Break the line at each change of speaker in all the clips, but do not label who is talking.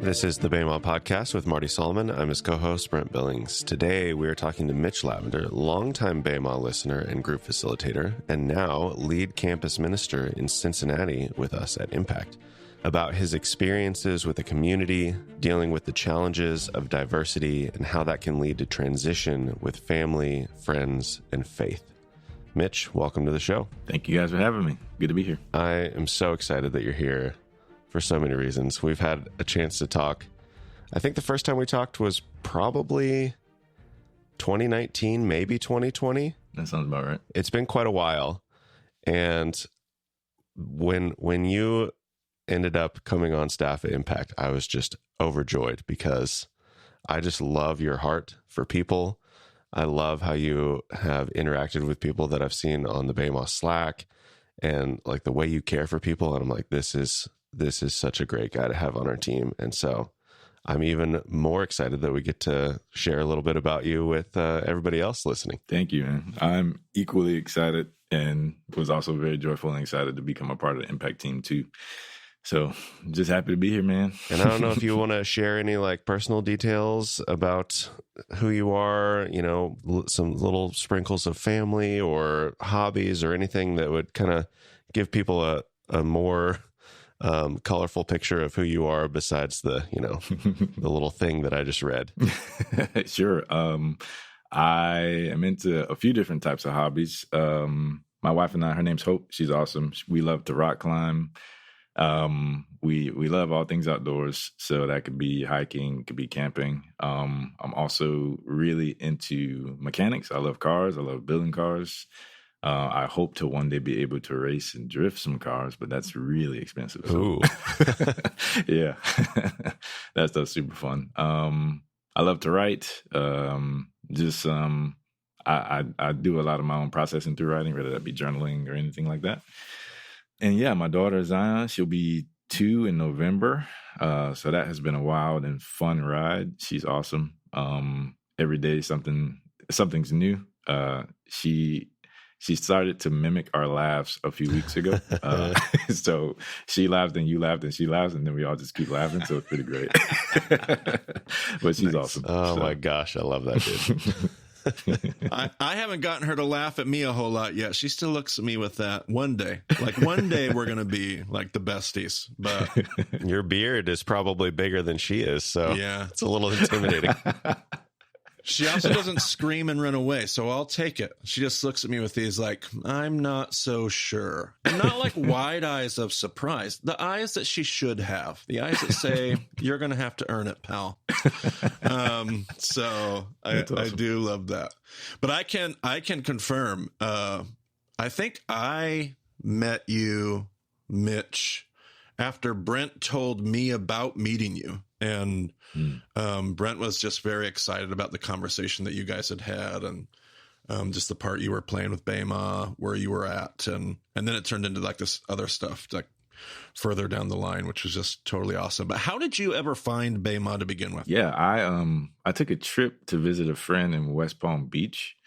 This is the BEMA podcast with Marty Solomon. I'm his co-host, Brent Billings. Today, we are talking to Mitch Lavender, longtime BEMA listener and group facilitator, and now lead campus minister in Cincinnati with us at Impact, about his experiences with the community, dealing with the challenges of diversity, and how that can lead to transition with family, friends, and faith. Mitch, welcome to the show.
Thank you guys for having me. Good to be here.
I am so excited that you're here. For so many reasons. We've had a chance to talk. I think the first time we talked was probably 2019, maybe 2020.
That sounds about right.
It's been quite a while. And when you ended up coming on staff at Impact, I was just overjoyed because I just love your heart for people. I love how you have interacted with people that I've seen on the BEMA Slack and like the way you care for people. And I'm like, this is such a great guy to have on our team. And so I'm even more excited that we get to share a little bit about you with everybody else listening.
Thank you, man. I'm equally excited and was also very joyful and excited to become a part of the Impact team too. So just happy to be here, man.
And I don't know if you want to share any like personal details about who you are, you know, some little sprinkles of family or hobbies or anything that would kind of give people a more colorful picture of who you are besides the, you know, the little thing that I just read.
Sure. I am into a few different types of hobbies. My wife and I, her name's Hope. She's awesome. We love to rock climb. We love all things outdoors. So that could be hiking, could be camping. I'm also really into mechanics. I love cars. I love building cars. I hope to one day be able to race and drift some cars, but that's really expensive. So.
Ooh.
Yeah, that stuff's super fun. I love to write. I do a lot of my own processing through writing, whether that be journaling or anything like that. And yeah, my daughter Zion, she'll be 2 in November. So that has been a wild and fun ride. She's awesome. Every day something's new. She started to mimic our laughs a few weeks ago. So she laughed and you laughed and she laughs and then we all just keep laughing. So it's pretty great. But she's awesome.
Oh my gosh. I love that, dude.
I haven't gotten her to laugh at me a whole lot yet. She still looks at me with that one day. Like one day we're going to be like the besties. But
your beard is probably bigger than she is. So
yeah,
it's a little intimidating.
She also doesn't scream and run away, so I'll take it. She just looks at me with these like, I'm not so sure. And not like wide eyes of surprise. The eyes that she should have. The eyes that say, you're going to have to earn it, pal. So awesome. I do love that. But I can confirm, I think I met you, Mitch, after Brent told me about meeting you. And Brent was just very excited about the conversation that you guys had and just the part you were playing with BEMA, where you were at. And then it turned into like this other stuff, like further down the line, which was just totally awesome. But how did you ever find BEMA to begin with?
Yeah, I took a trip to visit a friend in West Palm Beach.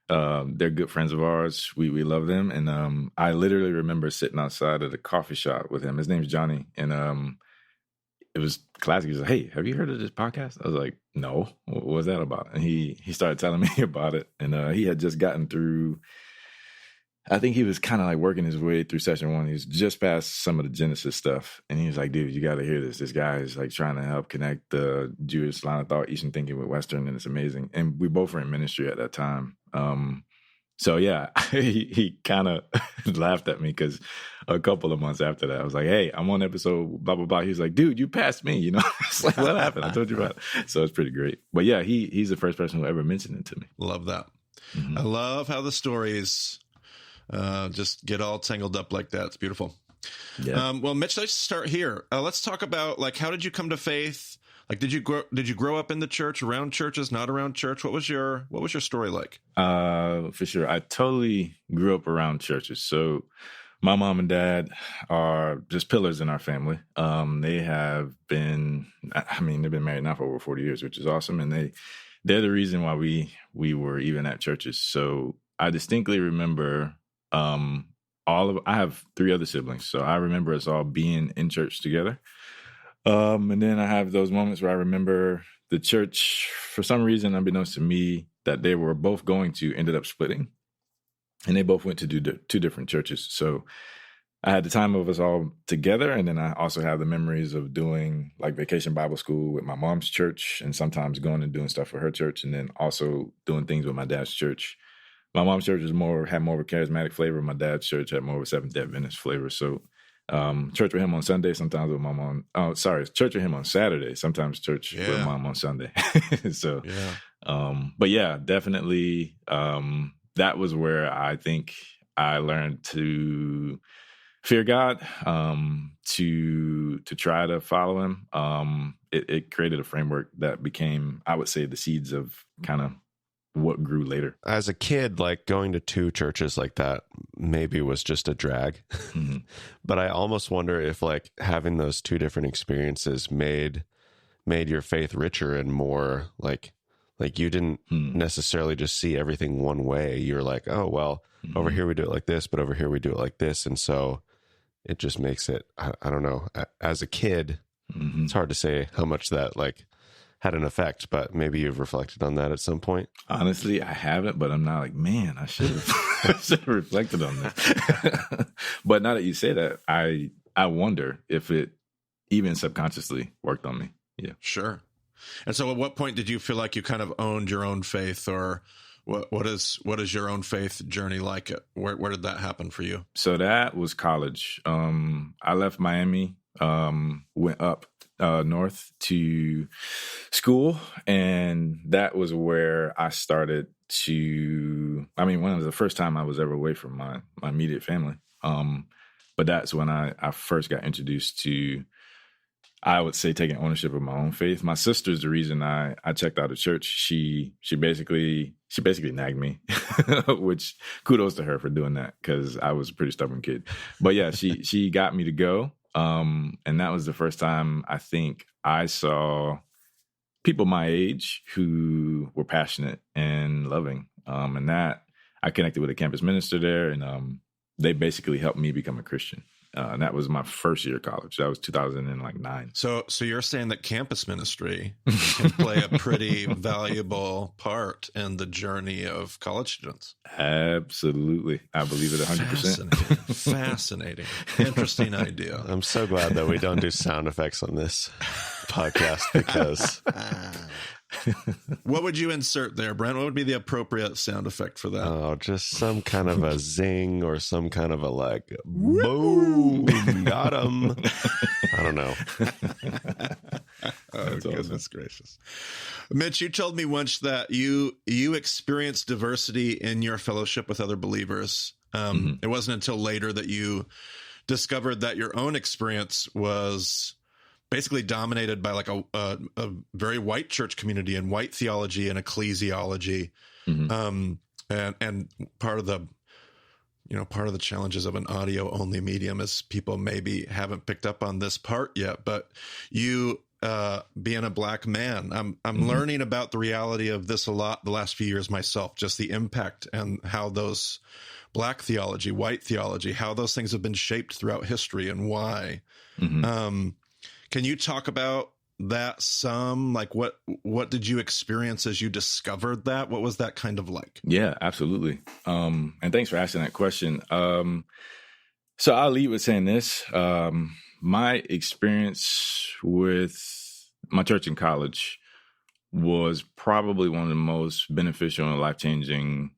They're good friends of ours. We love them. And I literally remember sitting outside of the coffee shop with him. His name's Johnny. And it was classic. He was like, hey, have you heard of this podcast? I was like, no, what was that about? And he started telling me about it. And he had just gotten through, I think he was kind of like working his way through session 1. He was just past some of the Genesis stuff. And he was like, dude, you got to hear this. This guy is like trying to help connect the Jewish line of thought, Eastern thinking with Western. And it's amazing. And we both were in ministry at that time. So yeah, he kind of laughed at me because a couple of months after that, I was like, hey, I'm on episode blah, blah, blah. He was like, dude, you passed me, you know? It's like, what happened? I told you about it. So it's pretty great. But yeah, he's the first person who ever mentioned it to me.
Love that.
Mm-hmm.
I love how the stories just get all tangled up like that. It's beautiful.
Yeah.
Well, Mitch, let's start here. Let's talk about like, how did you come to faith? Like, did you grow up in the church, around churches, not around church? What was your story like?
For sure. I totally grew up around churches. So my mom and dad are just pillars in our family. They've been married now for over 40 years, which is awesome. And they're the reason why we were even at churches. So I distinctly remember I have 3 other siblings, so I remember us all being in church together. And then I have those moments where I remember the church, for some reason, unbeknownst to me, that they were both going to ended up splitting, and they both went to do 2 different churches. So I had the time of us all together, and then I also have the memories of doing like vacation Bible school with my mom's church, and sometimes going and doing stuff for her church, and then also doing things with my dad's church. My mom's church had more of a charismatic flavor. My dad's church had more of a Seventh-day Adventist flavor. So church with him on Sunday, sometimes with my mom. Oh, sorry, church with him on Saturday, sometimes church with mom on Sunday. So, but yeah, definitely, that was where I think I learned to fear God, to try to follow him. It created a framework that became, I would say, the seeds of kind of what grew later.
As a kid, like going to 2 churches like that maybe was just a drag. Mm-hmm. But I almost wonder if like having those 2 different experiences made your faith richer and more like you didn't necessarily just see everything one way. You're like, oh, well, over here we do it like this, but over here we do it like this. And so it just makes it, I don't know, as a kid, it's hard to say how much that like had an effect, but maybe you've reflected on that at some point.
Honestly, I haven't, but I'm not like, man, I should have reflected on that. But now that you say that, I wonder if it even subconsciously worked on me. Yeah,
sure. And so, at what point did you feel like you kind of owned your own faith, or what is your own faith journey like? Where did that happen for you?
So that was college. I left Miami, went up north to school, and that was where I started to, one of the first time I was ever away from my immediate family. But that's when I first got introduced to, I would say, taking ownership of my own faith. My sister's the reason I checked out of church. She basically nagged me, which kudos to her for doing that, because I was a pretty stubborn kid. But yeah, she got me to go. And that was the first time I think I saw people my age who were passionate and loving. And that I connected with a campus minister there, and they basically helped me become a Christian. And that was my first year of college. That was 2009.
So you're saying that campus ministry can play a pretty valuable part in the journey of college students?
Absolutely. I believe it 100%.
Fascinating. Interesting idea.
I'm so glad that we don't do sound effects on this podcast, because...
What would you insert there, Brent? What would be the appropriate sound effect for that?
Oh, just some kind of a zing or some kind of a like, boom, got him. I don't know.
Oh, goodness gracious. Mitch, you told me once that you experienced diversity in your fellowship with other believers. It wasn't until later that you discovered that your own experience was basically dominated by like a very white church community and white theology and ecclesiology. And part of the challenges of an audio only medium is people maybe haven't picked up on this part yet, but you, being a Black man, I'm learning about the reality of this a lot the last few years myself, just the impact and how those Black theology, white theology, how those things have been shaped throughout history and why. Can you talk about that some? Like, what did you experience as you discovered that? What was that kind of like?
Yeah, absolutely. And thanks for asking that question. So I'll lead with saying this. My experience with my church in college was probably one of the most beneficial and life-changing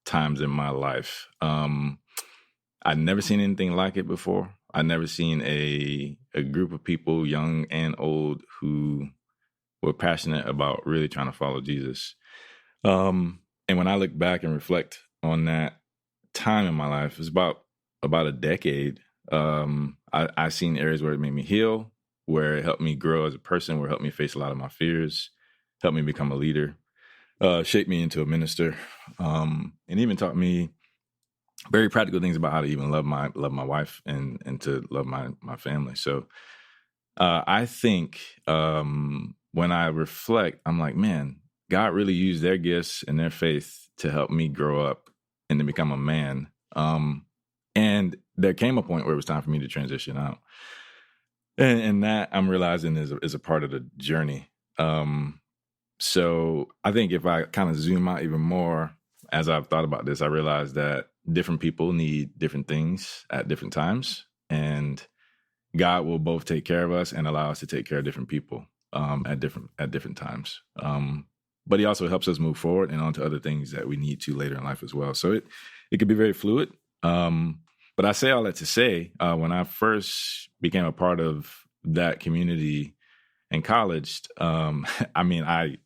times in my life. I'd never seen anything like it before. I'd never seen a group of people, young and old, who were passionate about really trying to follow Jesus. And when I look back and reflect on that time in my life, it was about a decade. I've seen areas where it made me heal, where it helped me grow as a person, where it helped me face a lot of my fears, helped me become a leader, shaped me into a minister, and even taught me very practical things about how to even love my wife and to love my family. So I think when I reflect, I'm like, man, God really used their gifts and their faith to help me grow up and to become a man. And there came a point where it was time for me to transition out. And that I'm realizing is a part of the journey. So I think if I kind of zoom out even more, as I've thought about this, I realized that different people need different things at different times, and God will both take care of us and allow us to take care of different people at different times. But he also helps us move forward and on to other things that we need to later in life as well. So it could be very fluid. But I say all that to say, when I first became a part of that community in college, I mean, I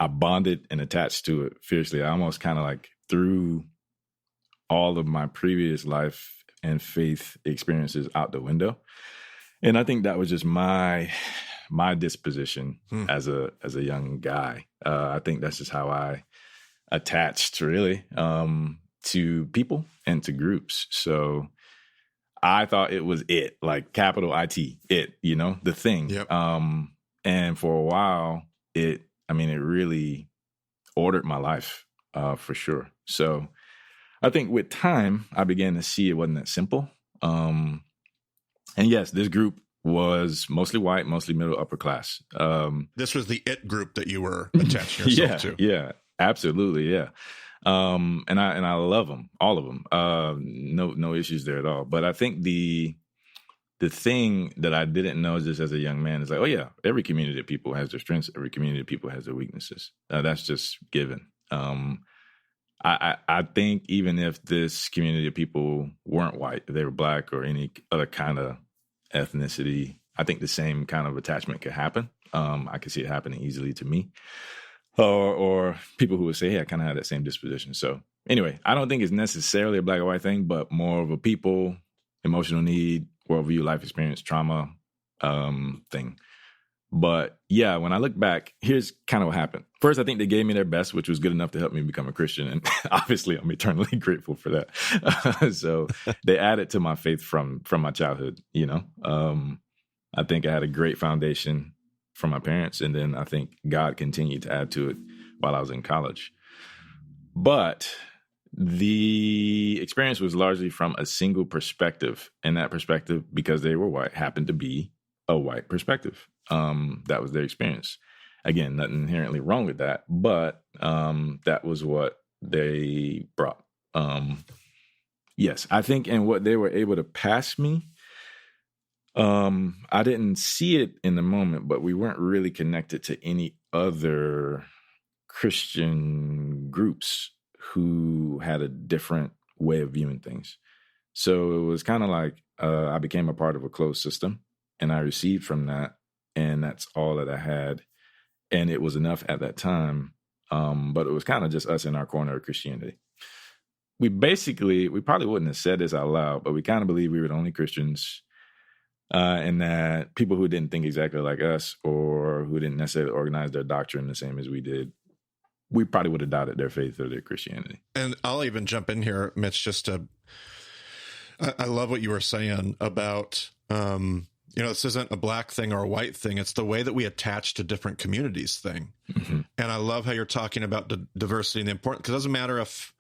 bonded and attached to it fiercely. I almost kind of like threw all of my previous life and faith experiences out the window. And I think that was just my disposition as a young guy. I think that's just how I attached really to people and to groups. So I thought it was it, like capital IT, it, the thing.
Yep.
And for a while, it really ordered my life for sure. So I think with time, I began to see it wasn't that simple. And yes, this group was mostly white, mostly middle, upper class.
This was the it group that you were attaching yourself to.
Yeah, absolutely. Yeah. And I love them, all of them. No issues there at all. But I think the thing that I didn't know just as a young man is like, oh yeah, every community of people has their strengths. Every community of people has their weaknesses. That's just given. I think even if this community of people weren't white, if they were Black or any other kind of ethnicity, I think the same kind of attachment could happen. I could see it happening easily to me. Or people who would say, hey, I kind of had that same disposition. So anyway, I don't think it's necessarily a Black or white thing, but more of a people, emotional need, worldview, life experience, trauma thing. But yeah, when I look back, here's kind of what happened. First, I think they gave me their best, which was good enough to help me become a Christian. And obviously, I'm eternally grateful for that. So they added to my faith from my childhood, I think I had a great foundation from my parents. And then I think God continued to add to it while I was in college. But the experience was largely from a single perspective. And that perspective, because they were white, happened to be a white perspective. That was their experience. Again, nothing inherently wrong with that, but that was what they brought. Yes, I think in what they were able to pass me, I didn't see it in the moment, but we weren't really connected to any other Christian groups who had a different way of viewing things. So it was kind of like I became a part of a closed system, and I received from that, and that's all that I had. And it was enough at that time, but it was kind of just us in our corner of Christianity. We probably wouldn't have said this out loud, but we kind of believed we were the only Christians, and that people who didn't think exactly like us or who didn't necessarily organize their doctrine the same as we did, we probably would have doubted their faith or their Christianity.
And I'll even jump in here, Mitch, I love what you were saying about, this isn't a Black thing or a white thing. It's the way that we attach to different communities thing. Mm-hmm. And I love how you're talking about the diversity and the importance, because it doesn't matter if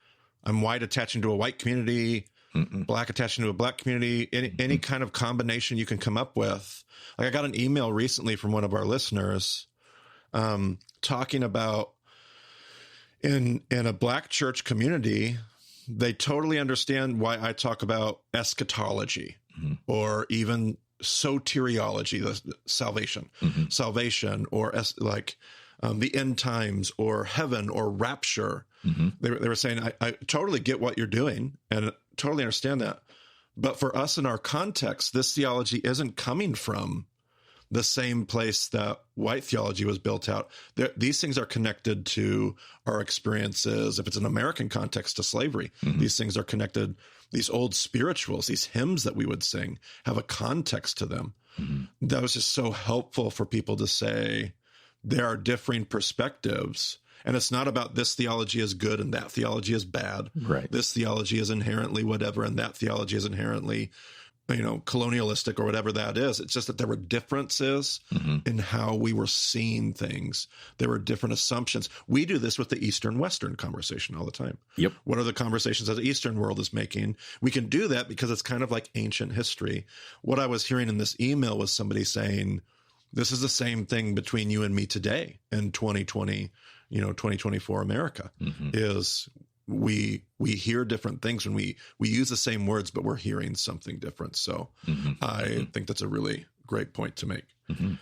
I'm white attaching to a white community, Black attaching to a Black community, any kind of combination you can come up with. Like I got an email recently from one of our listeners talking about in a Black church community, they totally understand why I talk about eschatology or even soteriology, the salvation, or the end times, or heaven, or rapture. They were saying, I totally get what you're doing and totally understand that. But for us in our context, this theology isn't coming from the same place that white theology was built out. These things are connected to our experiences. If it's an American context, to slavery, these things are connected. These old spirituals, these hymns that we would sing, have a context to them. That was just so helpful for people to say there are differing perspectives. And it's not about this theology is good and that theology is bad. Right. This theology is inherently whatever and that theology is inherently colonialistic or whatever that is. It's just that there were differences in how we were seeing things. There were different assumptions. We do this with the Eastern-Western conversation all the time.
Yep.
What are the conversations that the Eastern world is making? We can do that because it's kind of like ancient history. What I was hearing in this email was somebody saying, this is the same thing between you and me today in 2020, 2024 America is we hear different things when we use the same words, but we're hearing something different. So I think that's a really great point to make. And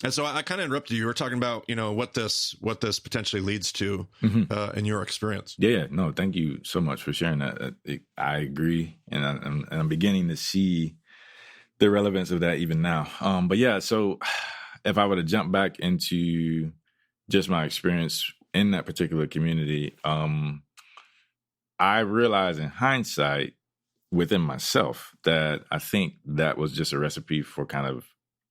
so I kind of interrupted you. You were talking about, what this potentially leads to in your experience.
Yeah, no, thank you so much for sharing that. I agree. And I'm beginning to see the relevance of that even now. But yeah, so if I were to jump back into just my experience in that particular community, I realized in hindsight within myself that I think that was just a recipe for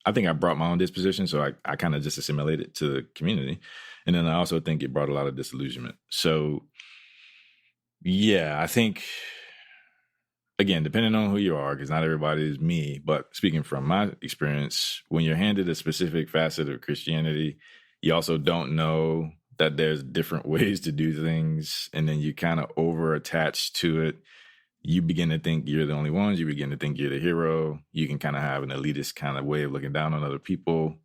I think I brought my own disposition, so I kind of just assimilated to the community. And then I also think it brought a lot of disillusionment. So yeah, I think, again, depending on who you are, because not everybody is me, but speaking from my experience, when you're handed a specific facet of Christianity, you also don't know that there's different ways to do things, and then you kind of over-attach to it. You begin to think you're the only ones. You begin to think you're the hero. You can kind of have an elitist kind of way of looking down on other people.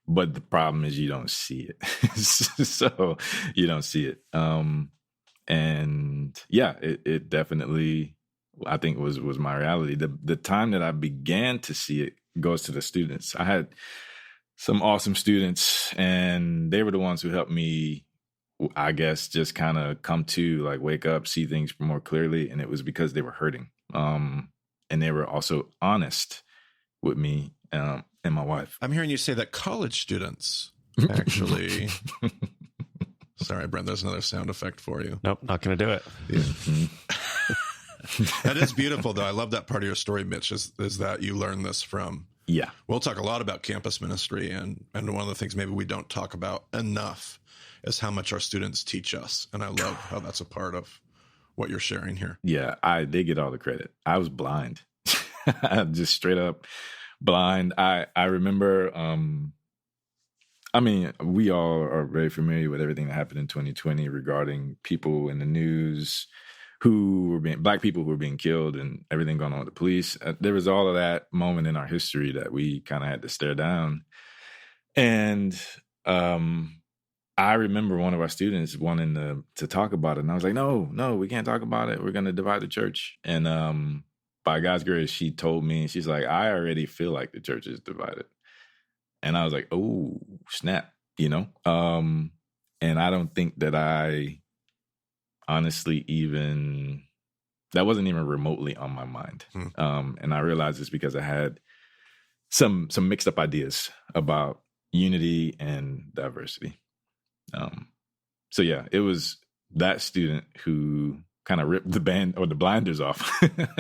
But the problem is you don't see it. So you don't see it. And yeah, it definitely, I think, was my reality. The time that I began to see it goes to the students. I had some awesome students, and they were the ones who helped me, I guess, just kind of come to, wake up, see things more clearly. And it was because they were hurting. And they were also honest with me and my wife.
I'm hearing you say that college students actually... Sorry, Brent, there's another sound effect for you.
Nope, not going to do it.
Yeah. That is beautiful, though. I love that part of your story, Mitch, is that you learned this from...
Yeah.
We'll talk a lot about campus ministry, and one of the things maybe we don't talk about enough is how much our students teach us. And I love how that's a part of what you're sharing here.
Yeah, they get all the credit. I was blind. Just straight up blind. I remember, we all are very familiar with everything that happened in 2020 regarding people in the news Black people who were being killed and everything going on with the police. There was all of that moment in our history that we kind of had to stare down. And I remember one of our students wanting to talk about it. And I was like, no, we can't talk about it. We're going to divide the church. And by God's grace, she told me, she's like, I already feel like the church is divided. And I was like, oh, snap, And I don't think that I honestly that wasn't even remotely on my mind. And I realized it's because I had some mixed up ideas about unity and diversity. So yeah, it was that student who kind of ripped the band or the blinders off,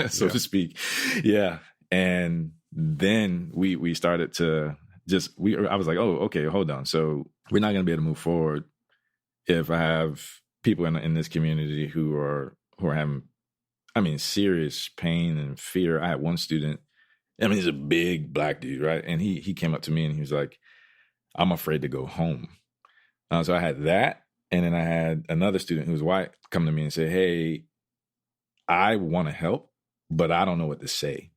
so to speak. Yeah. And then we started to I was like, oh, okay, hold on. So we're not going to be able to move forward if I have people in this community who are having, serious pain and fear. I had one student, he's a big Black dude, right? And he came up to me and he was like, I'm afraid to go home. So I had that. And then I had another student who was white come to me and say, hey, I want to help, but I don't know what to say.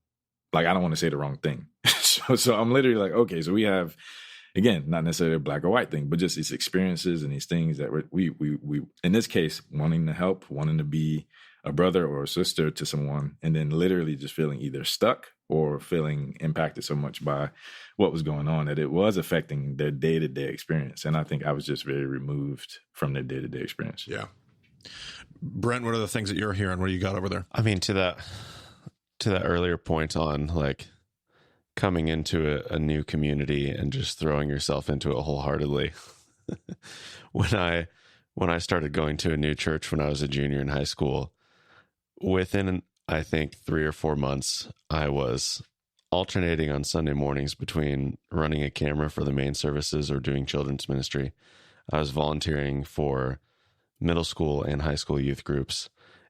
I don't want to say the wrong thing. So I'm literally like, okay, so we have, again, not necessarily a Black or white thing, but just these experiences and these things that we in this case, wanting to help, wanting to be a brother or a sister to someone, and then literally just feeling either stuck or feeling impacted so much by what was going on that it was affecting their day-to-day experience. And I think I was just very removed from their day-to-day experience.
Yeah. Brent, what are the things that you're hearing? What do you got over there?
To that earlier point on coming into a new community and just throwing yourself into it wholeheartedly. When I started going to a new church when I was a junior in high school, within, I think, 3 or 4 months, I was alternating on Sunday mornings between running a camera for the main services or doing children's ministry. I was volunteering for middle school and high school youth groups.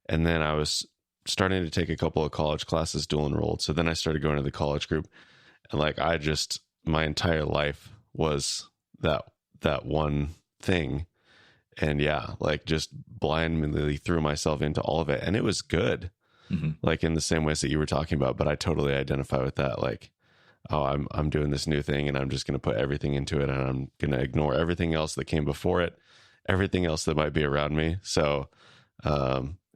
And then I was starting to take a couple of college classes dual enrolled. So then I started going to the college group, and like my entire life was that one thing. And yeah, like just blindly threw myself into all of it, and it was good. Like in the same ways that you were talking about, but I totally identify with that. Like, oh, I'm doing this new thing, and I'm just going to put everything into it, and I'm going to ignore everything else that came before it, everything else that might be around me. So,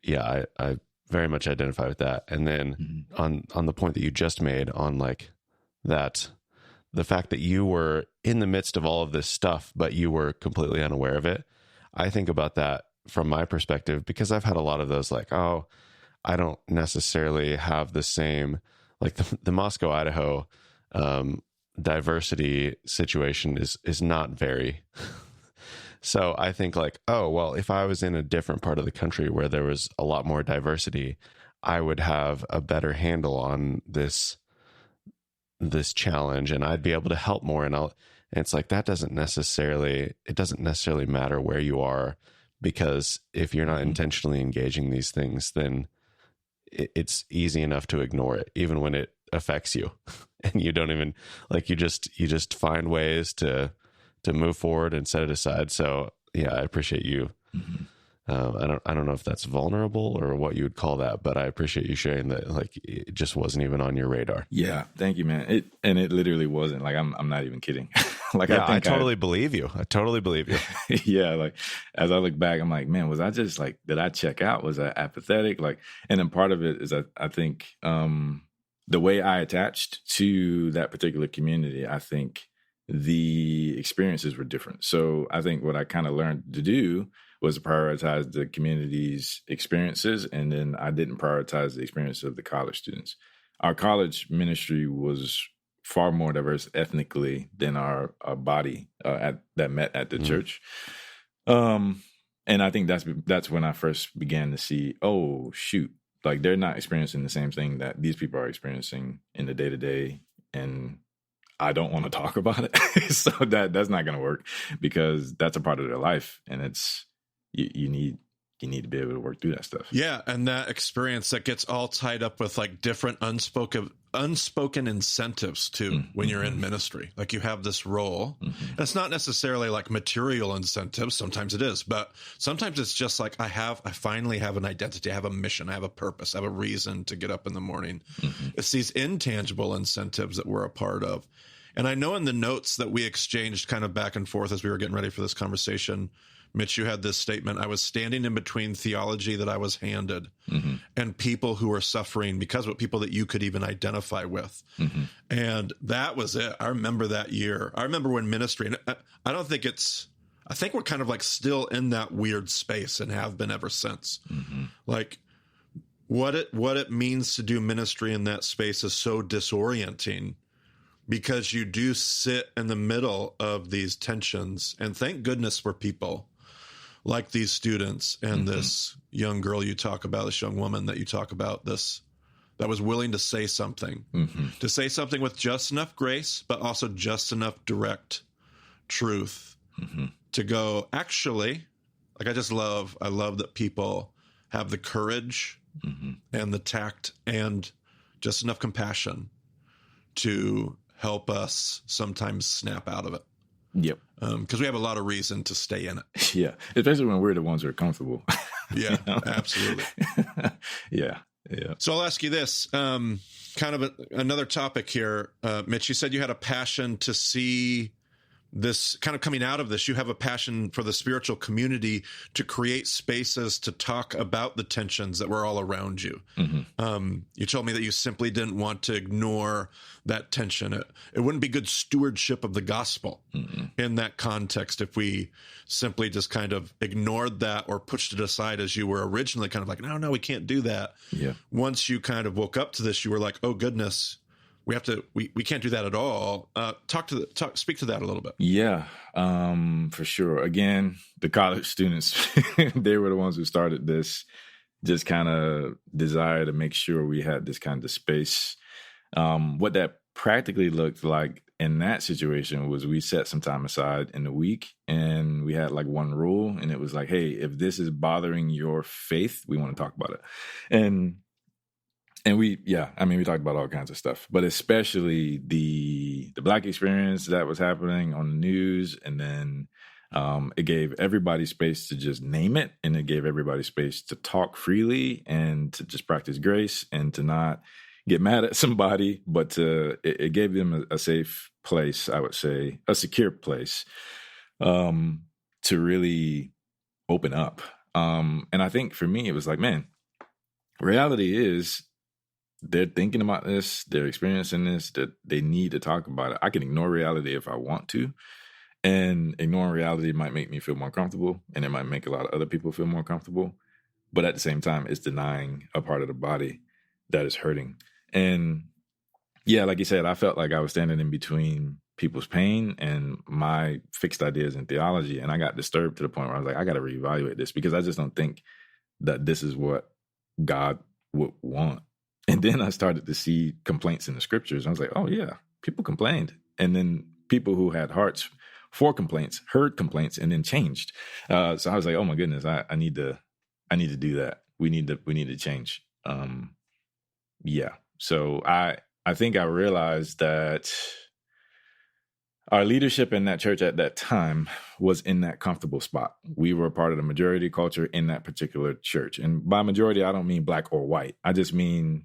yeah, I very much identify with that. And then on the point that you just made on like that, the fact that you were in the midst of all of this stuff, but you were completely unaware of it. I think about that from my perspective, because I've had a lot of those like, oh, I don't necessarily have the same, like the Moscow, Idaho, diversity situation is not very. So I think like, oh, well, if I was in a different part of the country where there was a lot more diversity, I would have a better handle on this challenge, and I'd be able to help more. And it's like, it doesn't necessarily matter where you are, because if you're not intentionally engaging these things, then it's easy enough to ignore it, even when it affects you, and you don't even like, you just find ways to move forward and set it aside. So yeah, I appreciate you. I don't know if that's vulnerable or what you would call that, but I appreciate you sharing that. Like, it just wasn't even on your radar.
Yeah. Thank you, man. It literally wasn't. Like, I'm not even kidding. Like,
yeah, I totally believe you. I totally believe you.
Yeah. Like, as I look back, I'm like, man, was I just like, did I check out? Was I apathetic? Like, and then part of it is I think, the way I attached to that particular community, I think the experiences were different. So I think what I kind of learned to do was to prioritize the community's experiences, and then I didn't prioritize the experience of the college students. Our college ministry was far more diverse ethnically than our body that met at the church. And I think that's when I first began to see, oh, shoot, like they're not experiencing the same thing that these people are experiencing in the day-to-day, and I don't want to talk about it. So that's not going to work, because that's a part of their life, and it's you need to be able to work through that stuff.
Yeah, and that experience that gets all tied up with like different unspoken incentives too when you're in ministry. Like, you have this role. And it's not necessarily like material incentives. Sometimes it is, but sometimes it's just like I finally have an identity, I have a mission, I have a purpose, I have a reason to get up in the morning. It's these intangible incentives that we're a part of. And I know in the notes that we exchanged kind of back and forth as we were getting ready for this conversation, Mitch, you had this statement: I was standing in between theology that I was handed and people who were suffering because of people that you could even identify with. And that was it. I remember that year. I remember when ministry, and I think we're kind of like still in that weird space and have been ever since. Like, what it means to do ministry in that space is so disorienting, because you do sit in the middle of these tensions. And thank goodness for people like these students and this young girl you talk about, this young woman that you talk about, that was willing to say something, to say something with just enough grace, but also just enough direct truth to go, actually, like, I love that people have the courage and the tact and just enough compassion to help us sometimes snap out of it.
Yep.
Because we have a lot of reason to stay in it.
Yeah. Especially when we're the ones who are comfortable.
Yeah, absolutely.
Yeah.
So I'll ask you this, kind of another topic here. Mitch, you said you had a passion to see this kind of coming out of this. You have a passion for the spiritual community to create spaces to talk about the tensions that were all around you. You told me that you simply didn't want to ignore that tension. It wouldn't be good stewardship of the gospel in that context if we simply just kind of ignored that or pushed it aside, as you were originally kind of like, no, we can't do that. Yeah. Once you kind of woke up to this, you were like, oh goodness, we can't do that at all. Speak to that a little bit.
Yeah, for sure. Again, the college students, they were the ones who started this, just kind of desire to make sure we had this kind of space. What that practically looked like in that situation was we set some time aside in the week, and we had like one rule, and it was like, hey, if this is bothering your faith, we want to talk about it. And And we talked about all kinds of stuff, but especially the Black experience that was happening on the news. And then it gave everybody space to just name it. And it gave everybody space to talk freely and to just practice grace and to not get mad at somebody, but it gave them a safe place, I would say, a secure place to really open up. And I think for me, it was like, man, reality is, they're thinking about this, they're experiencing this, that they need to talk about it. I can ignore reality if I want to, and ignoring reality might make me feel more comfortable, and it might make a lot of other people feel more comfortable. But at the same time, it's denying a part of the body that is hurting. And yeah, like you said, I felt like I was standing in between people's pain and my fixed ideas and theology, and I got disturbed to the point where I was like, I got to reevaluate this, because I just don't think that this is what God would want. And then I started to see complaints in the scriptures. I was like, oh yeah, people complained. And then people who had hearts for complaints heard complaints and then changed. So I was like, oh my goodness, I need to do that. We need to change. So I think I realized that our leadership in that church at that time was in that comfortable spot. We were part of the majority culture in that particular church. And by majority, I don't mean Black or white. I just mean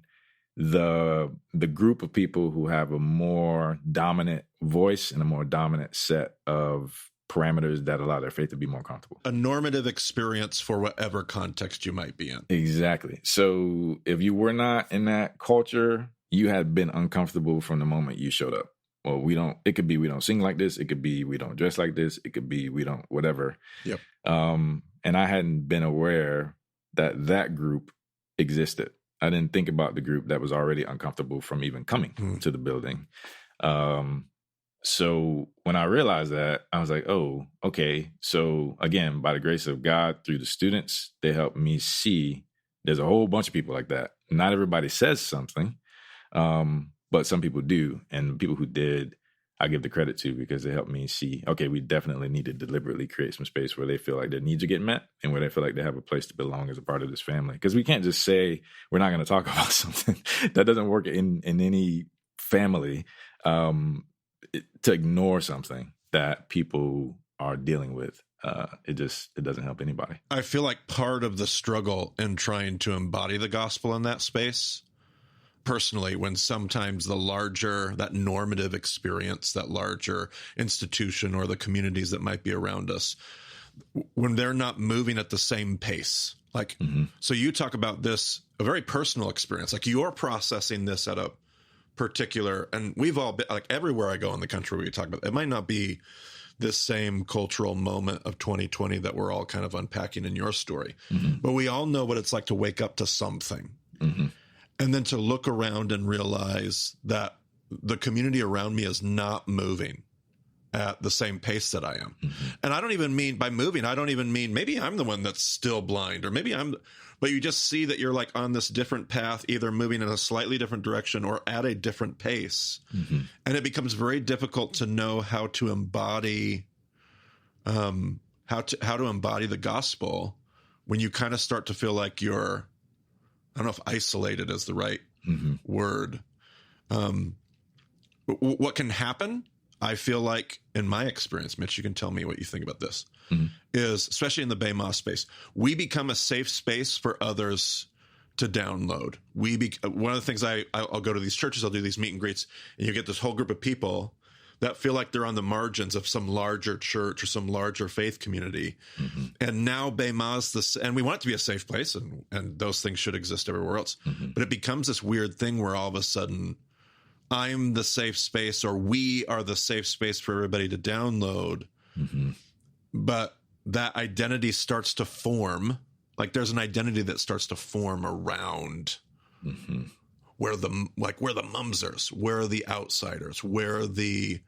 the group of people who have a more dominant voice and a more dominant set of parameters that allow their faith to be more comfortable.
A normative experience for whatever context you might be in.
Exactly. So if you were not in that culture, you had been uncomfortable from the moment you showed up. Well, it could be we don't sing like this. It could be we don't dress like this. It could be we don't, whatever.
Yep.
And I hadn't been aware that group existed. I didn't think about the group that was already uncomfortable from even coming to the building. So when I realized that, I was like, oh, okay. So again, by the grace of God, through the students, they helped me see there's a whole bunch of people like that. Not everybody says something, but some people do. And people who did, I give the credit to, because they helped me see, okay, we definitely need to deliberately create some space where they feel like their needs are getting met and where they feel like they have a place to belong as a part of this family. Because we can't just say we're not going to talk about something. That doesn't work in any family, to ignore something that people are dealing with. It doesn't help anybody.
I feel like part of the struggle in trying to embody the gospel in that space, personally, when sometimes that normative experience, that larger institution or the communities that might be around us, when they're not moving at the same pace. Like, so you talk about this, a very personal experience, like you're processing this at a particular, and we've all been, like everywhere I go in the country, we talk about, it might not be this same cultural moment of 2020 that we're all kind of unpacking in your story, but we all know what it's like to wake up to something. And then to look around and realize that the community around me is not moving at the same pace that I am. And I don't even mean by moving, I don't even mean maybe I'm the one that's still blind, or maybe but you just see that you're like on this different path, either moving in a slightly different direction or at a different pace. And it becomes very difficult to know how to embody, how to embody the gospel when you kind of start to feel like you're, I don't know if isolated is the right word. What can happen, I feel like, in my experience, Mitch, you can tell me what you think about this, is, especially in the BEMA space, we become a safe space for others to download. One of the things I'll go to these churches, I'll do these meet and greets, and you get this whole group of people that feel like they're on the margins of some larger church or some larger faith community. And now BEMA's this, and we want it to be a safe place, and those things should exist everywhere else. But it becomes this weird thing where all of a sudden I'm the safe space, or we are the safe space for everybody to download. But that identity starts to form, like there's an identity that starts to form around where the mumsers, where are the outsiders, where are the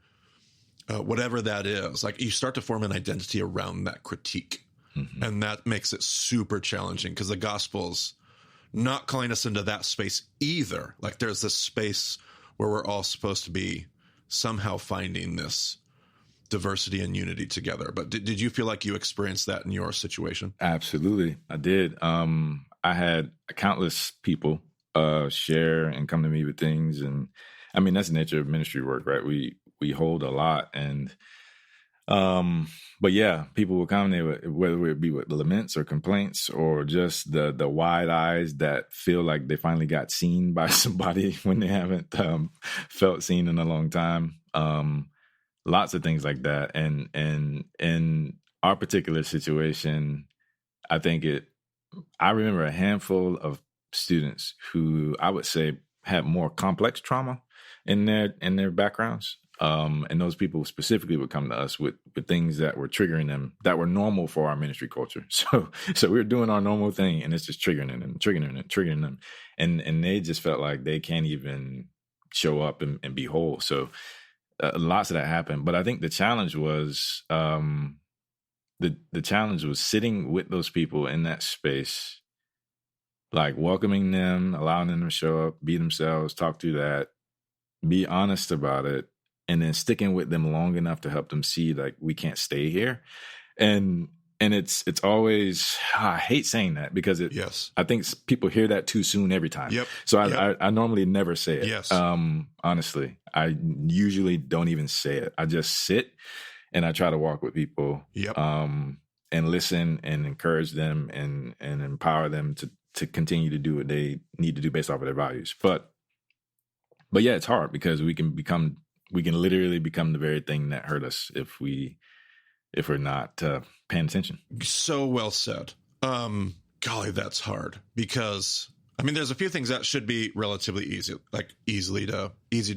whatever that is. Like you start to form an identity around that critique. And that makes it super challenging, because the gospel's not calling us into that space either. Like there's this space where we're all supposed to be somehow finding this diversity and unity together. But did you feel like you experienced that in your situation?
Absolutely. I did. I had countless people share and come to me with things. And I mean, that's the nature of ministry work, right? We hold a lot. And but yeah, people will come there, whether it be with laments or complaints or just the wide eyes that feel like they finally got seen by somebody when they haven't felt seen in a long time. Lots of things like that. And in our particular situation, I remember a handful of students who I would say had more complex trauma in their backgrounds. And those people specifically would come to us with things that were triggering them, that were normal for our ministry culture. So we were doing our normal thing, and it's just triggering them. And they just felt like they can't even show up and be whole. So lots of that happened. But I think the challenge was, the challenge was sitting with those people in that space, like welcoming them, allowing them to show up, be themselves, talk through that, be honest about it, and then sticking with them long enough to help them see like we can't stay here. And it's always, I hate saying that because I think people hear that too soon every time.
Yep.
So I normally never say it.
Yes.
Honestly, I usually don't even say it. I just sit and I try to walk with people.
Yep.
And listen and encourage them and empower them to continue to do what they need to do based off of their values. But yeah, it's hard because we can literally become the very thing that hurt us if we're not paying attention. So
well said. Golly, that's hard because I mean, there's a few things that should be relatively easy, like easy to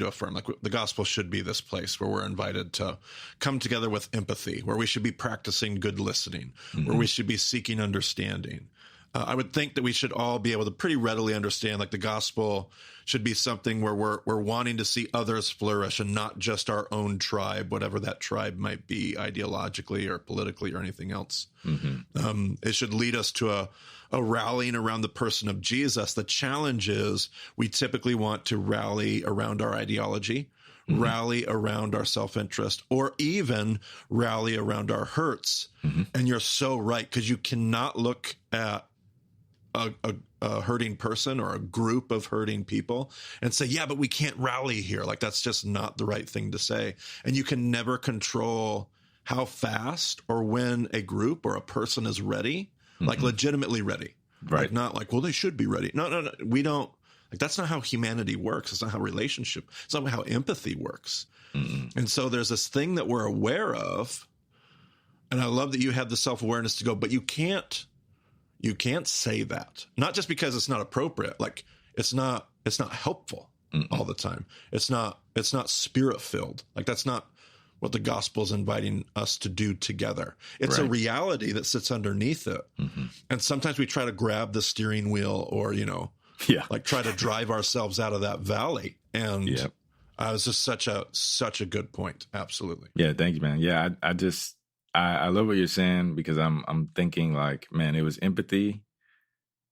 affirm. Like the gospel should be this place where we're invited to come together with empathy, where we should be practicing good listening, where we should be seeking understanding. I would think that we should all be able to pretty readily understand, like the gospel should be something where we're wanting to see others flourish and not just our own tribe, whatever that tribe might be ideologically or politically or anything else. It should lead us to a rallying around the person of Jesus. The challenge is we typically want to rally around our ideology, rally around our self-interest, or even rally around our hurts. And you're so right, because you cannot look at a hurting person or a group of hurting people and say, yeah, but we can't rally here. Like, that's just not the right thing to say. And you can never control how fast or when a group or a person is ready, like legitimately ready. Right. Like, not like, well, they should be ready. No. We don't, like, that's not how humanity works. It's not how it's not how empathy works. And so there's this thing that we're aware of. And I love that you had the self-awareness to go, but you can't say that, not just because it's not appropriate. Like, it's not helpful all the time. It's not spirit filled. Like, that's not what the gospel is inviting us to do together. It's a reality that sits underneath it. And sometimes we try to grab the steering wheel or, like try to drive ourselves out of that valley. And it was just such a good point. Absolutely.
Yeah. Thank you, man. Yeah. I love what you're saying, because I'm thinking like, man, it was empathy.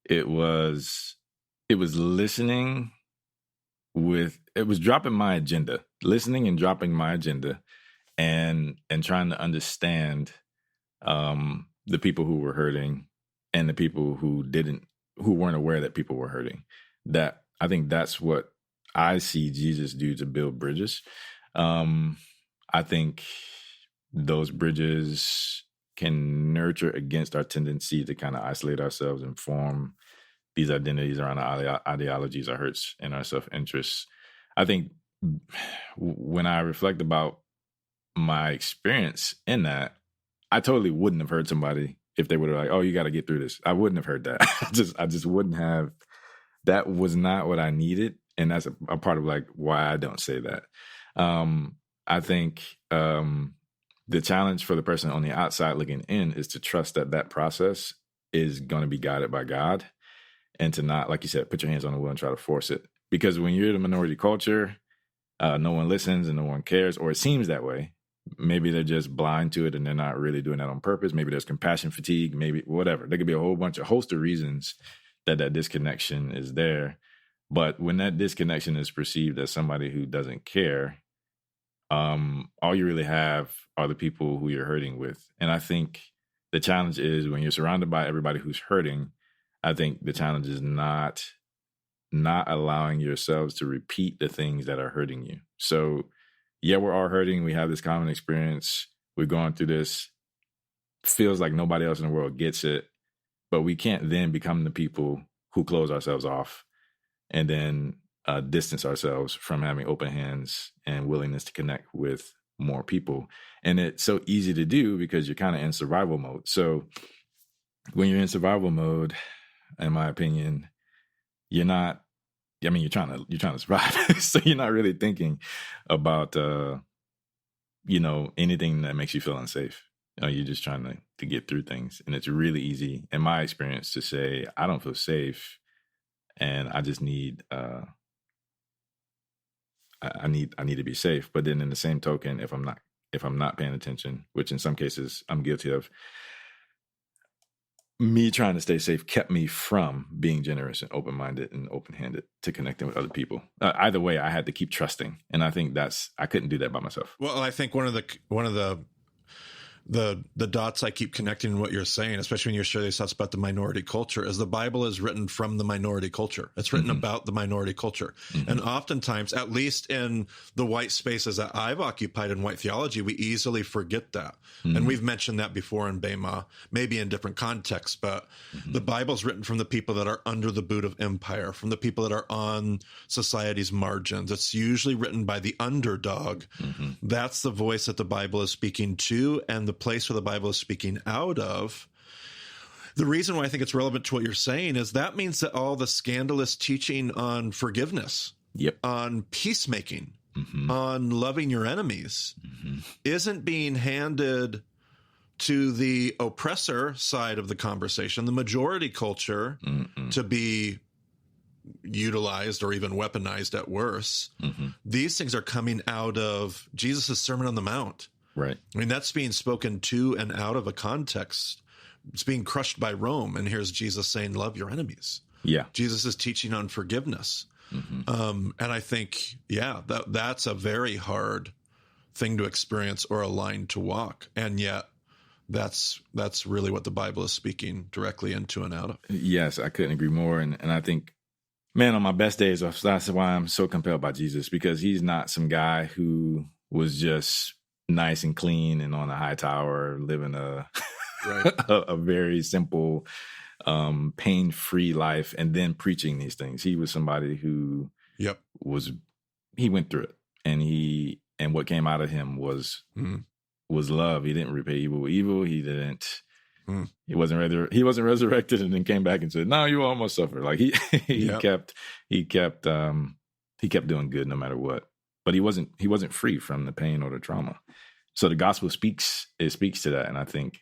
It was listening it was dropping my agenda, listening and dropping my agenda and trying to understand the people who were hurting and the people who weren't aware that people were hurting. That, I think that's what I see Jesus do to build bridges. I think those bridges can nurture against our tendency to kind of isolate ourselves and form these identities around our ideologies, our hurts, and our self-interests. I think when I reflect about my experience in that, I totally wouldn't have heard somebody if they were like, oh, you got to get through this. I wouldn't have heard that. I just wouldn't have. That was not what I needed. And that's a part of like why I don't say that. I think the challenge for the person on the outside looking in is to trust that process is going to be guided by God, and to not, like you said, put your hands on the wheel and try to force it. Because when you're the minority culture, no one listens and no one cares, or it seems that way. Maybe they're just blind to it and they're not really doing that on purpose. Maybe there's compassion fatigue, maybe whatever. There could be a host of reasons that disconnection is there. But when that disconnection is perceived as somebody who doesn't care, all you really have are the people who you're hurting with. And I think the challenge is when you're surrounded by everybody who's hurting, I think the challenge is not not allowing yourselves to repeat the things that are hurting you. So yeah, we're all hurting. We have this common experience. We're going through this. Feels like nobody else in the world gets it, but we can't then become the people who close ourselves off and then distance ourselves from having open hands and willingness to connect with more people. And it's so easy to do because you're kind of in survival mode. So when you're in survival mode, in my opinion, you're trying to survive. So you're not really thinking about, anything that makes you feel unsafe. You're just trying to get through things. And it's really easy, in my experience, to say, I don't feel safe and I just need, I need to be safe. But then in the same token, if I'm not paying attention, which in some cases I'm guilty of, me trying to stay safe kept me from being generous and open-minded and open-handed to connecting with other people. Either way, I had to keep trusting. And I think I couldn't do that by myself.
Well, I think one of the dots I keep connecting in what you're saying, especially when you share these thoughts about the minority culture, is the Bible is written from the minority culture. It's written about the minority culture. And oftentimes, at least in the white spaces that I've occupied in white theology, we easily forget that. And we've mentioned that before in BEMA, maybe in different contexts, but the Bible is written from the people that are under the boot of empire, from the people that are on society's margins. It's usually written by the underdog. That's the voice that the Bible is speaking to, and the place where the Bible is speaking out of. The reason why I think it's relevant to what you're saying is that means that all the scandalous teaching on forgiveness, on peacemaking, on loving your enemies, isn't being handed to the oppressor side of the conversation, the majority culture, to be utilized or even weaponized at worst. These things are coming out of Jesus' Sermon on the Mount.
Right.
I mean, that's being spoken to and out of a context. It's being crushed by Rome. And here's Jesus saying, love your enemies. Yeah. Jesus is teaching on forgiveness. And I think, that's a very hard thing to experience or a line to walk. And yet that's really what the Bible is speaking directly into and out of.
Yes, I couldn't agree more. And I think, man, on my best days, that's why I'm so compelled by Jesus, because he's not some guy who was just nice and clean and on a high tower, living a very simple, pain-free life, and then preaching these things. He was somebody who he went through it, and what came out of him was love. He didn't repay evil with evil. He didn't. He wasn't resurrected and then came back and said, "No, you almost suffered." Like he kept doing good no matter what. But he wasn't free from the pain or the trauma. So the gospel speaks to that. And I think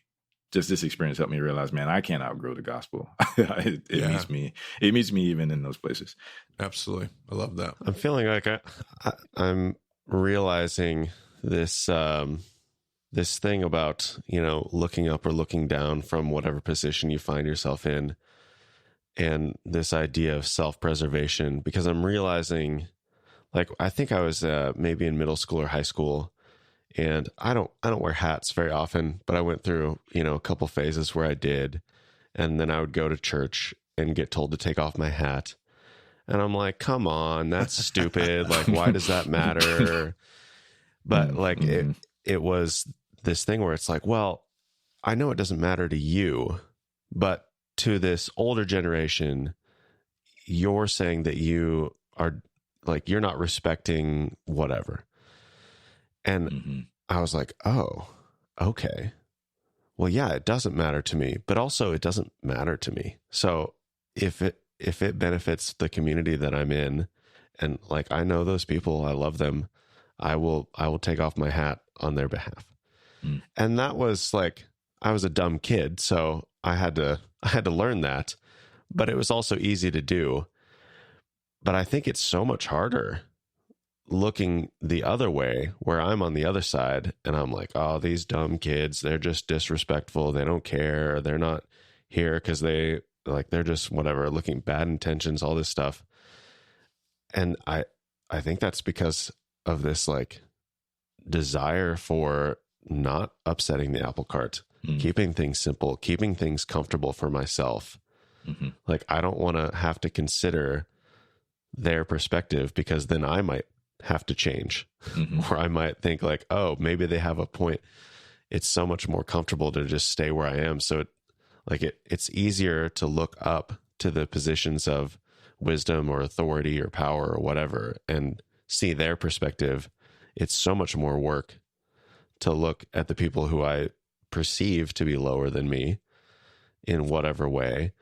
just this experience helped me realize, man, I can't outgrow the gospel. It meets me. It meets me even in those places.
Absolutely. I love that.
I'm feeling like I'm realizing this, this thing about, looking up or looking down from whatever position you find yourself in, and this idea of self-preservation, because I'm realizing, like, I think I was maybe in middle school or high school, and I don't wear hats very often, but I went through, a couple phases where I did, and then I would go to church and get told to take off my hat. And I'm like, come on, that's stupid. Like, why does that matter? But like, it was this thing where it's like, well, I know it doesn't matter to you, but to this older generation, you're saying that you are, like, you're not respecting whatever. And I was like, oh, okay. Well, yeah, it doesn't matter to me, but also it doesn't matter to me. So if it benefits the community that I'm in, and like, I know those people, I love them, I will take off my hat on their behalf. And that was like, I was a dumb kid, so I had to learn that, but it was also easy to do. But I think it's so much harder looking the other way, where I'm on the other side and I'm like, oh, these dumb kids, they're just disrespectful. They don't care. They're not here because they're just whatever, looking bad intentions, all this stuff. And I think that's because of this like desire for not upsetting the apple cart, keeping things simple, keeping things comfortable for myself. Like, I don't want to have to consider their perspective, because then I might have to change, or I might think like, oh, maybe they have a point. It's so much more comfortable to just stay where I am. So it's easier to look up to the positions of wisdom or authority or power or whatever and see their perspective. It's so much more work to look at the people who I perceive to be lower than me in whatever way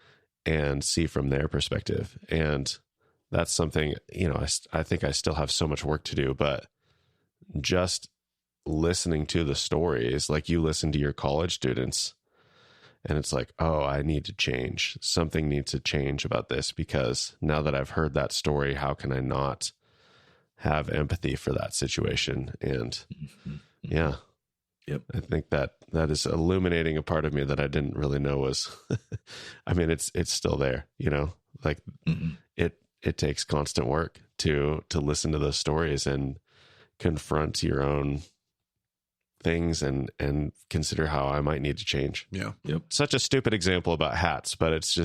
and see from their perspective. And that's something, I think I still have so much work to do, but just listening to the stories, like you listen to your college students, and it's like, oh, I need to change. Something needs to change about this, because now that I've heard that story, how can I not have empathy for that situation? And yeah.
Yep.
I think that is illuminating a part of me that I didn't really know was, I mean, it's still there, like it takes constant work to listen to those stories and confront your own things and consider how I might need to change.
Yeah.
Yep.
Such a stupid example about hats, but it's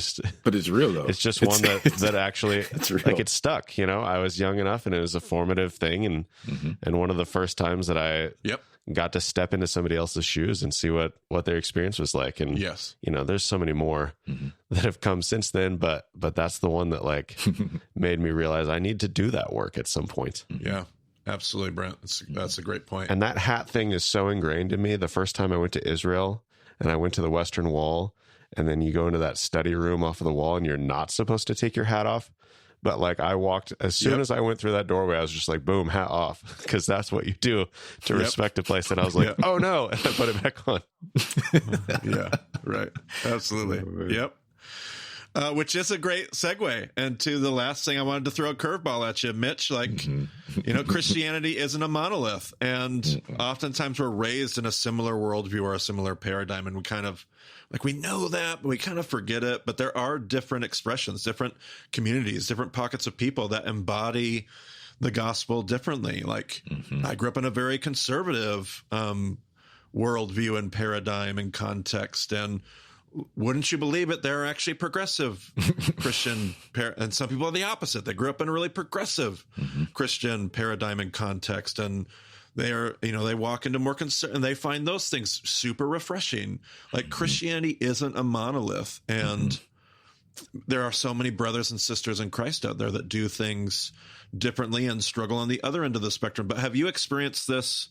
real though.
It's just one that actually,
it's real.
like, it stuck, I was young enough and it was a formative thing. And one of the first times that I got to step into somebody else's shoes and see what their experience was like. And,
yes,
there's so many more that have come since then, but that's the one that like made me realize I need to do that work at some point.
Yeah. Absolutely, Brent. That's a great point.
And that hat thing is so ingrained in me. The first time I went to Israel and I went to the Western Wall, and then you go into that study room off of the wall and you're not supposed to take your hat off. But like I walked, as soon as I went through that doorway, I was just like, boom, hat off. Because that's what you do to respect a place. And I was like, oh no. And I put it back on.
Yeah, right. Absolutely. Yep. Which is a great segue into the last thing I wanted to throw a curveball at you, Mitch. Like, Christianity isn't a monolith, and oftentimes we're raised in a similar worldview or a similar paradigm, and we kind of we know that, but we kind of forget it. But there are different expressions, different communities, different pockets of people that embody the gospel differently. Like, I grew up in a very conservative worldview and paradigm and context, and wouldn't you believe it, there are actually progressive Christian and some people are the opposite. They grew up in a really progressive Christian paradigm and context, and they are, they walk into more and they find those things super refreshing. Like, Christianity isn't a monolith, and there are so many brothers and sisters in Christ out there that do things differently and struggle on the other end of the spectrum. But have you experienced this?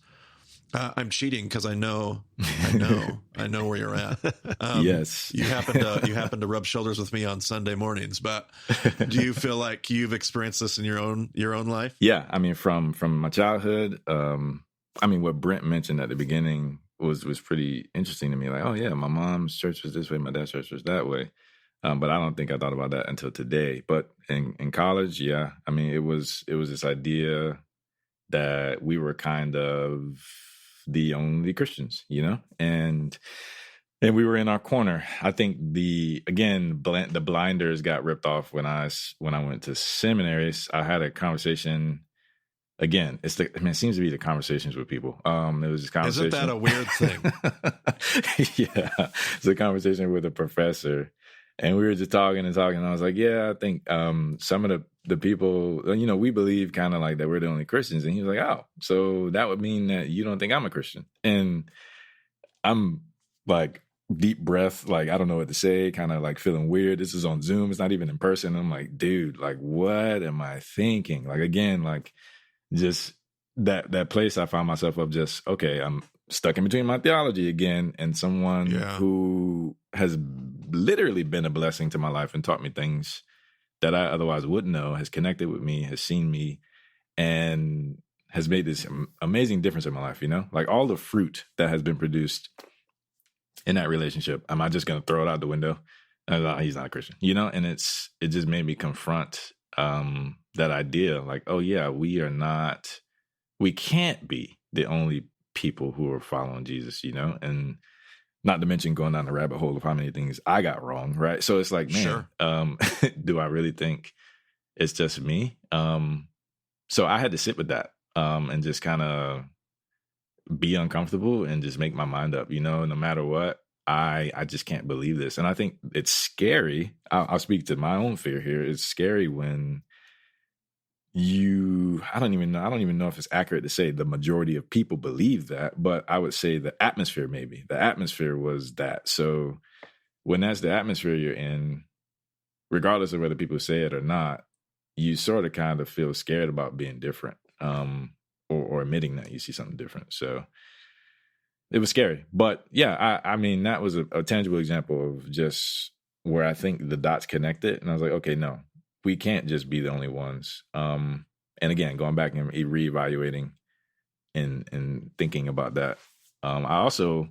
I'm cheating because I know where you're at.
Yes,
you happen to rub shoulders with me on Sunday mornings. But do you feel like you've experienced this in your own life?
Yeah, I mean, from my childhood. I mean, what Brent mentioned at the beginning was pretty interesting to me. Like, oh yeah, my mom's church was this way, my dad's church was that way. But I don't think I thought about that until today. But in college, yeah, I mean, it was this idea that we were kind of the only Christians, and we were in our corner. I think the blinders got ripped off when I went to seminaries. I had a conversation. Again, it seems to be the conversations with people. It was this conversation.
Isn't that a weird thing?
Yeah, it's a conversation with a professor, and we were just talking. And I was like, yeah, I think some of the people, we believe kind of like that we're the only Christians. And he was like, oh, so that would mean that you don't think I'm a Christian. And I'm like, deep breath, like, I don't know what to say, kind of like feeling weird. This is on Zoom. It's not even in person. I'm like, dude, like, what am I thinking? Like, again, like, just that place I found myself of just, okay, I'm stuck in between my theology again and someone who has literally been a blessing to my life and taught me things that I otherwise wouldn't know, has connected with me, has seen me, and has made this amazing difference in my life, Like, all the fruit that has been produced in that relationship, am I just going to throw it out the window? He's not a Christian, And it just made me confront that idea, like, oh yeah, we can't be the only people who are following Jesus, And not to mention going down the rabbit hole of how many things I got wrong, right? So it's like, man, do I really think it's just me? So I had to sit with that and just kind of be uncomfortable and just make my mind up, no matter what, I just can't believe this. And I think it's scary. I'll speak to my own fear here. It's scary when I don't even know if it's accurate to say the majority of people believe that, but I would say the atmosphere was that. So when that's the atmosphere you're in, regardless of whether people say it or not, you sort of kind of feel scared about being different, or admitting that you see something different. So it was scary. But yeah, I mean, that was a tangible example of just where I think the dots connected. And I was like, okay, no, we can't just be the only ones. And again, going back and reevaluating and thinking about that. I also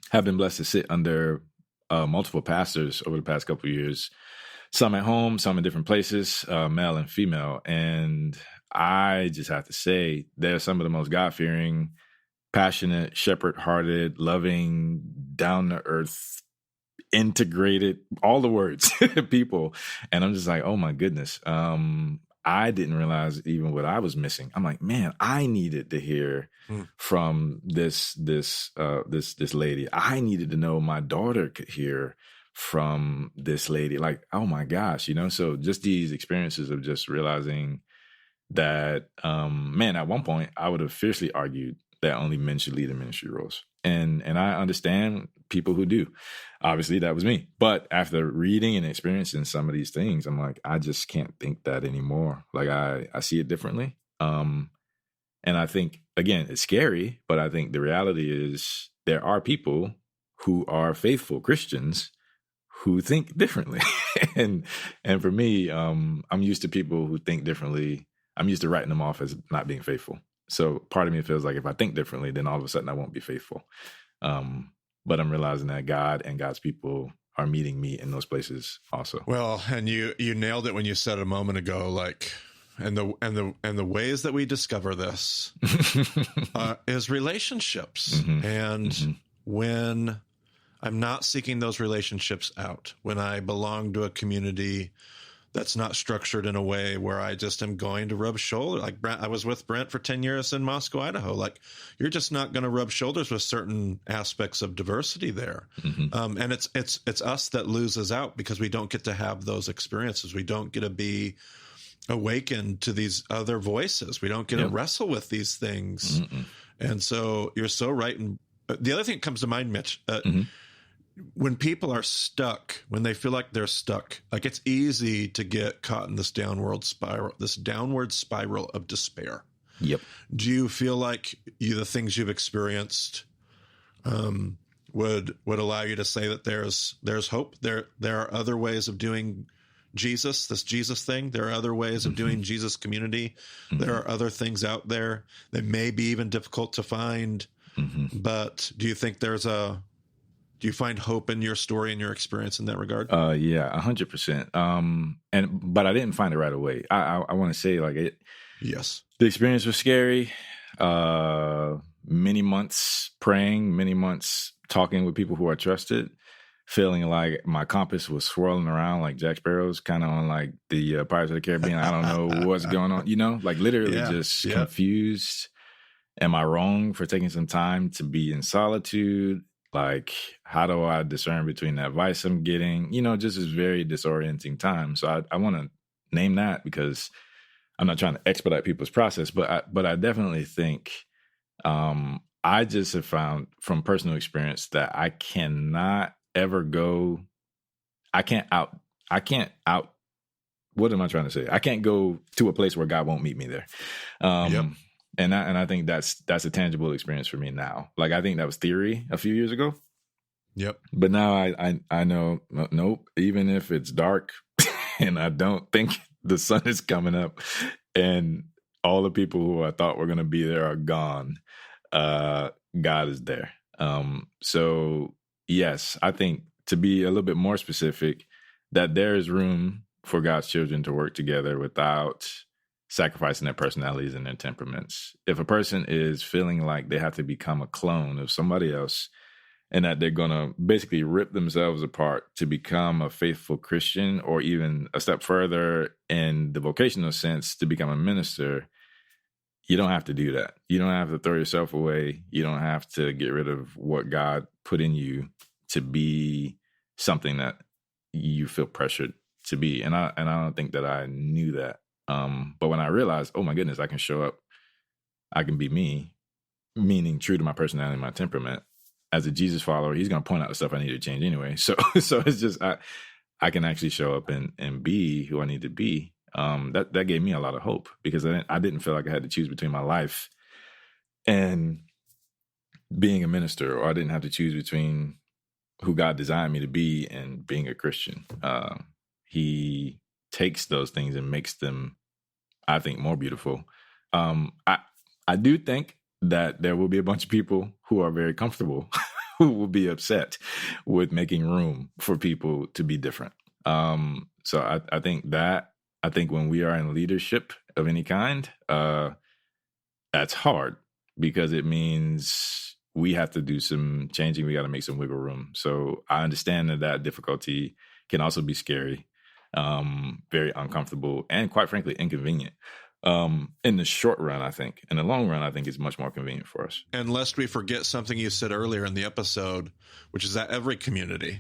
have been blessed to sit under multiple pastors over the past couple of years, some at home, some in different places, male and female. And I just have to say, they're some of the most God-fearing, passionate, shepherd-hearted, loving, down-to-earth, integrated, all the words, people. And I'm just like, oh my goodness. I didn't realize even what I was missing. I'm like, man, I needed to hear from this lady. I needed to know my daughter could hear from this lady. Like, oh my gosh, so just these experiences of just realizing that, man, at one point I would have fiercely argued that only men should lead in ministry roles. And I understand people who do. Obviously, that was me. But after reading and experiencing some of these things, I'm like, I just can't think that anymore. Like, I see it differently. And I think, again, it's scary, but I think the reality is there are people who are faithful Christians who think differently. and for me, I'm used to people who think differently. I'm used to writing them off as not being faithful. So part of me feels like if I think differently, then all of a sudden I won't be faithful. But I'm realizing that God and God's people are meeting me in those places also.
Well, and you nailed it when you said a moment ago, like, and the ways that we discover this is relationships.
Mm-hmm.
And
mm-hmm.
when I'm not seeking those relationships out, when I belong to a community that's not structured in a way where I just am going to rub shoulders. Like Brent, I was with Brent for 10 years in Moscow, Idaho. Like, you're just not going to rub shoulders with certain aspects of diversity there.
Mm-hmm.
And it's us that loses out because we don't get to have those experiences. We don't get to be awakened to these other voices. We don't get to wrestle with these things.
Mm-mm.
And so you're so right. And the other thing that comes to mind, Mitch, when people are stuck, when they feel like they're stuck, like, it's easy to get caught in this downward spiral of despair.
Yep.
Do you feel like the things you've experienced would allow you to say that there's hope? There are other ways of doing this Jesus thing. There are other ways of doing Jesus community. Mm-hmm. There are other things out there that may be even difficult to find. Mm-hmm. But do you think do you find hope in your story and your experience in that regard?
Yeah, 100%. But I didn't find it right away. I want to say, like, it.
Yes.
The experience was scary. Many months praying, many months talking with people who I trusted, feeling like my compass was swirling around like Jack Sparrow's, kind of on like the Pirates of the Caribbean. I don't know what's going on, like literally just confused. Am I wrong for taking some time to be in solitude? Like, how do I discern between the advice I'm getting? Just this very disorienting time. So I want to name that because I'm not trying to expedite people's process, but I definitely think I just have found from personal experience that I cannot ever go. I can't out. What am I trying to say? I can't go to a place where God won't meet me there. And I think that's a tangible experience for me now. Like, I think that was theory a few years ago.
Yep.
But now I know, nope, even if it's dark and I don't think the sun is coming up and all the people who I thought were going to be there are gone, God is there. So yes, I think, to be a little bit more specific, that there is room for God's children to work together without sacrificing their personalities and their temperaments. If a person is feeling like they have to become a clone of somebody else and that they're going to basically rip themselves apart to become a faithful Christian, or even a step further in the vocational sense to become a minister, you don't have to do that. You don't have to throw yourself away. You don't have to get rid of what God put in you to be something that you feel pressured to be. And I don't think that I knew that But when I realized, oh my goodness, I can show up, I can be me, meaning true to my personality and my temperament. As a Jesus follower, he's going to point out the stuff I need to change anyway. So it's just, I can actually show up and be who I need to be. That gave me a lot of hope, because I didn't feel like I had to choose between my life and being a minister, or I didn't have to choose between who God designed me to be and being a Christian. He takes those things and makes them, I think, more beautiful. I do think that there will be a bunch of people who are very comfortable who will be upset with making room for people to be different. So I think when we are in leadership of any kind, that's hard, because it means we have to do some changing. We got to make some wiggle room. So I understand that difficulty can also be scary, very uncomfortable, and quite frankly, inconvenient. In the short run, I think. In the long run, I think it's much more convenient for us.
And lest we forget something you said earlier in the episode, which is that every community,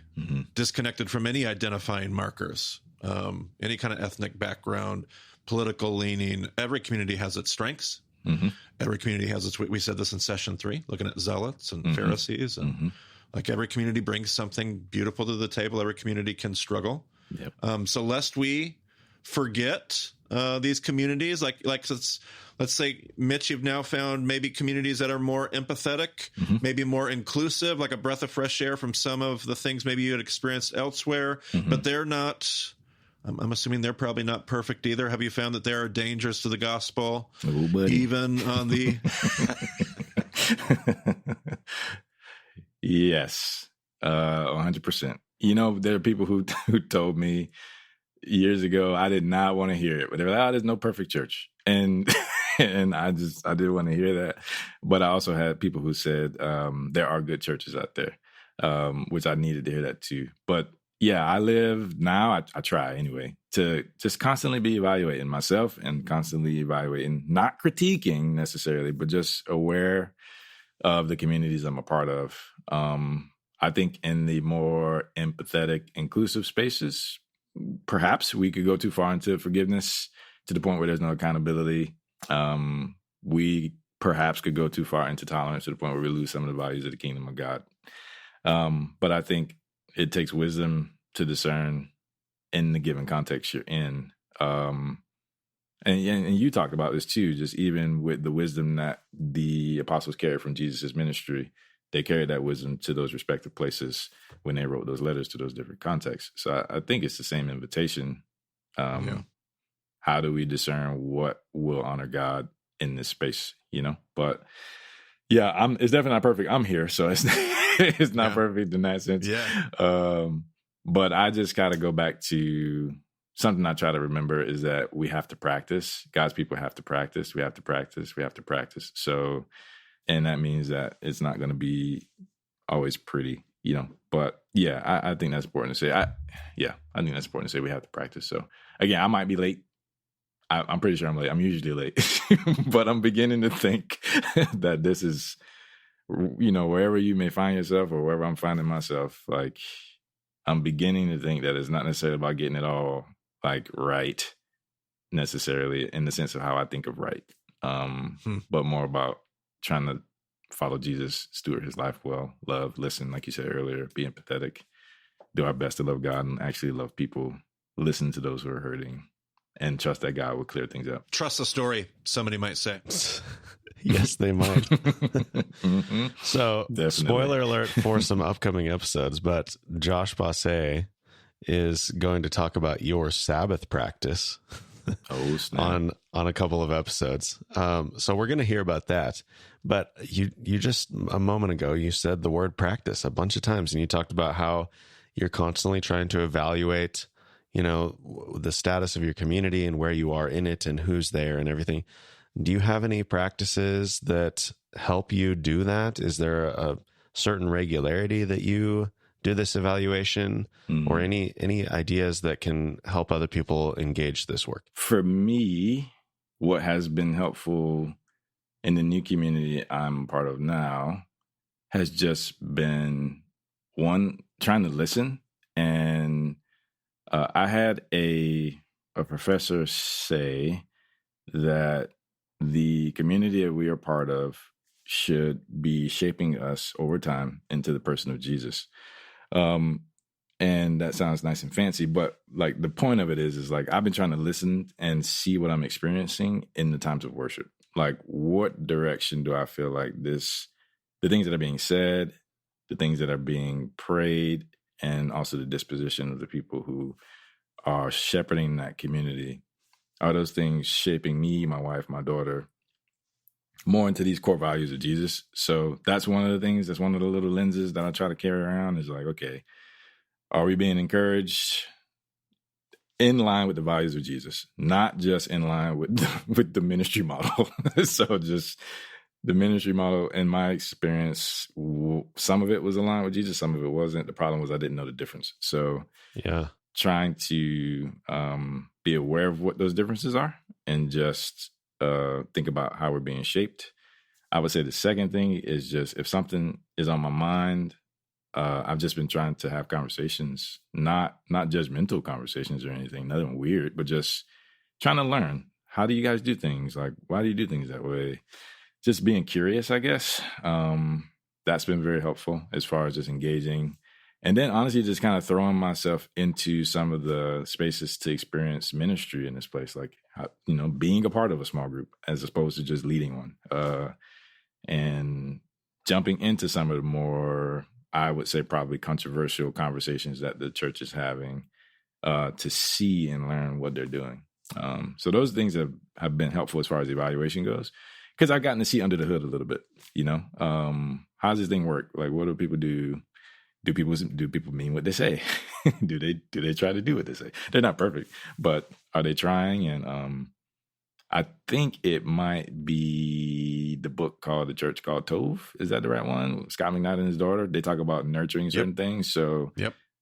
disconnected from any identifying markers, any kind of ethnic background, political leaning, every community has its strengths. Every community has its, we said this in session 3, looking at zealots and Pharisees, and like every community brings something beautiful to the table. Every community can struggle. Yep. So lest we forget these communities, like let's say, Mitch, you've now found maybe communities that are more empathetic, maybe more inclusive, like a breath of fresh air from some of the things maybe you had experienced elsewhere, but they're not, I'm assuming they're probably not perfect either. Have you found that there are dangers to the gospel, even on the...
Yes, 100%. There are people who told me years ago, I did not want to hear it, but they were like, there's no perfect church. And I didn't want to hear that. But I also had people who said, there are good churches out there, which I needed to hear that too. But yeah, I live now, I try anyway, to just constantly be evaluating myself and constantly evaluating, not critiquing necessarily, but just aware of the communities I'm a part of. I think in the more empathetic, inclusive spaces, perhaps we could go too far into forgiveness to the point where there's no accountability. We perhaps could go too far into tolerance to the point where we lose some of the values of the kingdom of God. But I think it takes wisdom to discern in the given context you're in. And you talked about this too, just even with the wisdom that the apostles carried from Jesus' ministry, they carried that wisdom to those respective places when they wrote those letters to those different contexts. So I think it's the same invitation. How do we discern what will honor God in this space, But yeah, it's definitely not perfect. I'm here, so it's not perfect in that sense. Yeah. But I just got to go back to something I try to remember, is that we have to practice. God's people have to practice. We have to practice. We have to practice. So, and that means that it's not going to be always pretty, But yeah, I think that's important to say. I think that's important to say. We have to practice. So again, I might be late. I'm pretty sure I'm late. I'm usually late, but I'm beginning to think that this is, wherever you may find yourself or wherever I'm finding myself, like I'm beginning to think that it's not necessarily about getting it all like right necessarily in the sense of how I think of right, but more about trying to follow Jesus, steward his life well, love, listen, like you said earlier, be empathetic, do our best to love God and actually love people, listen to those who are hurting, and trust that God will clear things up.
Trust the story, somebody might say.
Yes, they might. So, definitely. Spoiler alert for some upcoming episodes, but Josh Basse is going to talk about your Sabbath practice on a couple of episodes. So we're going to hear about that. But you just a moment ago, you said the word practice a bunch of times, and you talked about how you're constantly trying to evaluate the status of your community and where you are in it and who's there and everything. Do you have any practices that help you do that? Is there a certain regularity that you do this evaluation, or any ideas that can help other people engage this work?
For me, what has been helpful in the new community I'm part of now has just been, one, trying to listen. And I had a a professor say that the community that we are part of should be shaping us over time into the person of Jesus. And that sounds nice and fancy, but like the point of it is like I've been trying to listen and see what I'm experiencing in the times of worship. Like, what direction do I feel like the things that are being said, the things that are being prayed, and also the disposition of the people who are shepherding that community, are those things shaping me, my wife, my daughter, more into these core values of Jesus? So that's one of the things, that's one of the little lenses that I try to carry around, is like, okay, are we being encouraged in line with the values of Jesus, not just in line with the ministry model? So just the ministry model, in my experience, some of it was aligned with Jesus, some of it wasn't. The problem was I didn't know the difference. So trying to be aware of what those differences are and just think about how we're being shaped. I would say the second thing is just, if something is on my mind, I've just been trying to have conversations, not judgmental conversations or anything, nothing weird, but just trying to learn. How do you guys do things? Like, why do you do things that way? Just being curious, I guess. That's been very helpful as far as just engaging. And then honestly, just kind of throwing myself into some of the spaces to experience ministry in this place, like, being a part of a small group as opposed to just leading one, and jumping into some of the more, I would say, probably controversial conversations that the church is having, to see and learn what they're doing. So those things have been helpful as far as evaluation goes, because I've gotten to see under the hood a little bit. How does this thing work? Like, what do people do? Do people mean what they say? do they try to do what they say? They're not perfect, but are they trying? And I think it might be the book called The Church Called Tove. Is that the right one? Scott McKnight and his daughter. They talk about nurturing certain things. So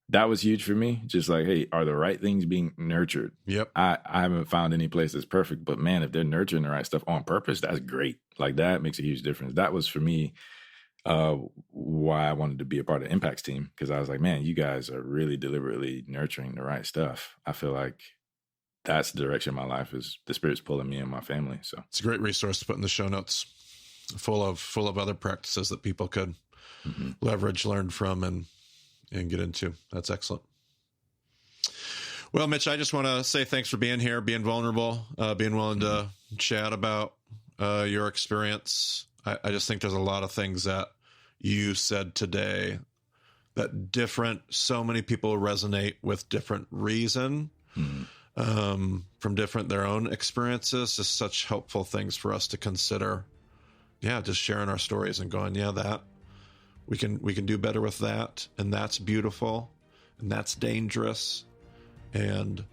that was huge for me. Just like, hey, are the right things being nurtured? I haven't found any place that's perfect, but man, if they're nurturing the right stuff on purpose, that's great. Like, that makes a huge difference. That was for me why I wanted to be a part of Impact's team, because I was like, man, you guys are really deliberately nurturing the right stuff. I feel like that's the direction my life is. The Spirit's pulling me and my family. So
it's a great resource to put in the show notes, full of other practices that people could leverage, learn from, and get into. That's excellent. Well, Mitch, I just want to say thanks for being here, being vulnerable, being willing to chat about your experience. I just think there's a lot of things that you said today that so many people resonate with different reason, from their own experiences. Just such helpful things for us to consider. Yeah, just sharing our stories and going, that we can do better with that, and that's beautiful, and that's dangerous, and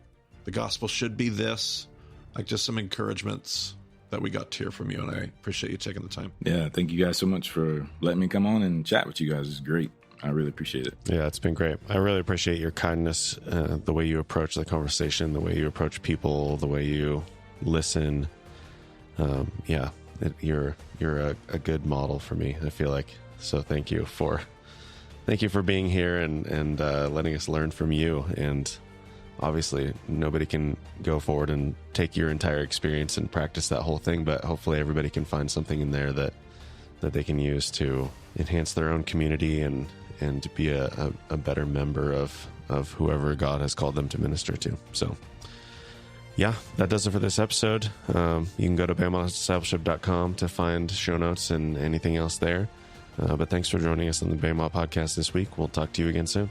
the gospel should be this. Like, just some encouragements that we got to hear from you, and I appreciate you taking the time.
Yeah, thank you guys so much for letting me come on and chat with you guys. It's great. I really appreciate it.
Yeah, it's been great. I really appreciate your kindness, the way you approach the conversation, the way you approach people, the way you listen. You're a good model for me, I feel like. So thank you for being here and letting us learn from you. And obviously, nobody can go forward and take your entire experience and practice that whole thing, but hopefully everybody can find something in there that they can use to enhance their own community and to be a better member of whoever God has called them to minister to. So, yeah, that does it for this episode. You can go to BEMAdiscipleship.com to find show notes and anything else there. But thanks for joining us on the BEMA podcast this week. We'll talk to you again soon.